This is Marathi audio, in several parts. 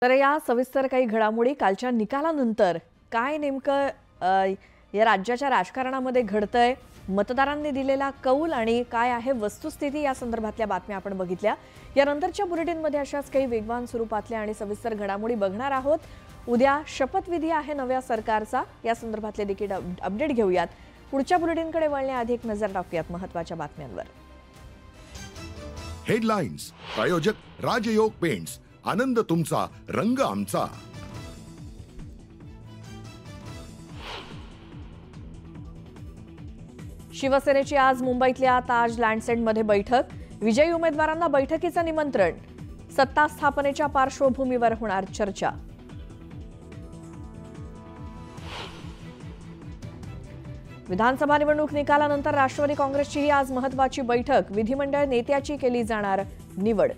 तर या सविस्तर काही घडामोडी कालच्या निकालानंतर काय नेमकं या राज्याच्या राजकारणामध्ये घडतंय, मतदारांनी दिलेला कौल आणि काय आहे वस्तुस्थिती या संदर्भातल्या बातम्या आपण बघितल्या। यानंतरच्या बुलेटिनमध्ये अशाच काही वेगवान स्वरूपातल्या आणि सविस्तर घडामोडी बघणार आहोत। उद्या शपथविधी आहे नव्या सरकारचा, या संदर्भातले देखील अपडेट घेऊयात। पुढच्या बुलेटिनकडे वळण्याआधी एक नजर टाकूयात महत्त्वाच्या बातम्यांवर। हेडलाइन्स प्रायोजक राजयोग पेंट्स, आनंद तुमचा रंग आमचा। शिवसेनेची आज मुंबईतल्या ताज लँडसेंडमध्ये बैठक, विजयी उमेदवारांना बैठकीचं निमंत्रण। सत्ता स्थापनेच्या पार्श्वभूमीवर होणार चर्चा। विधानसभा निवडणूक निकालानंतर राष्ट्रवादी काँग्रेसची आज महत्त्वाची बैठक, विधिमंडळ नेत्याची केली जाणार निवड।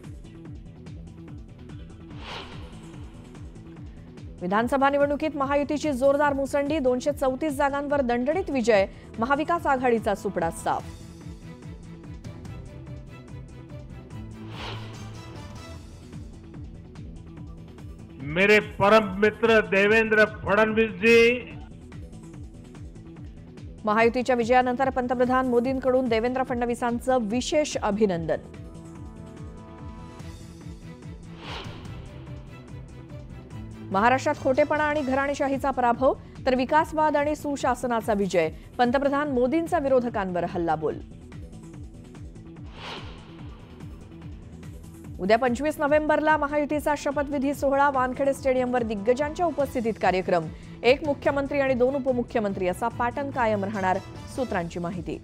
विधानसभा निवडणुकीत महायुतीची जोरदार मुसंडी, 234 जागांवर दणदणीत विजय, महाविकास आघाडीचा सुपडा साफ। मेरे परम मित्र देवेंद्र फडणवीस जी, महायुतीच्या विजयानंतर पंतप्रधान मोदींकडून देवेंद्र फडणवीसांचं विशेष अभिनंदन। महाराष्ट्रात खोटेपणा आणि घराणेशाहीचा पराभव तर विकासवाद आणि सुशासनाचा विजय, पंतप्रधान मोदींचा विरोधकांवर हल्लाबोल। उद्या 25 नोव्हेंबरला महायुतीचा शपथविधी सोहळा, वानखेडे स्टेडियमवर दिग्गजांच्या उपस्थितीत कार्यक्रम, 1 मुख्यमंत्री आणि 2 उपमुख्यमंत्री असा पॅटर्न कायम राहणार, सूत्रांची माहिती।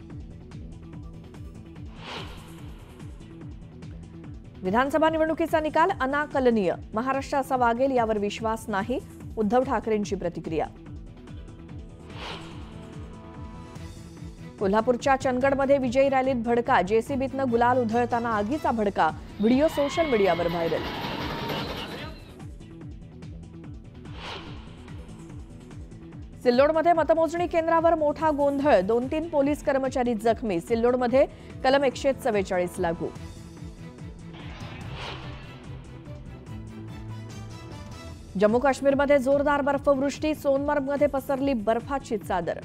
विधानसभा निवडणुकीचा निकाल अनाकलनीय, महाराष्ट्र असा वागेल यावर विश्वास नाही, उद्धव ठाकरेंची प्रतिक्रिया। कोल्हापूरच्या चंदगडमध्ये विजयी रॅलीत भडका, जेसीबीतनं गुलाल उधळताना आगीचा भडका, व्हिडिओ सोशल मीडियावर व्हायरल। सिल्लोडमध्ये मतमोजणी केंद्रावर मोठा गोंधळ, 2-3 पोलीस कर्मचारी जखमी, सिल्लोडमध्ये कलम 144 लागू। जम्मू काश्मीरमध्ये जोरदार बर्फवृष्टी, सोनमर्गमध्ये पसरली बर्फाची चादर।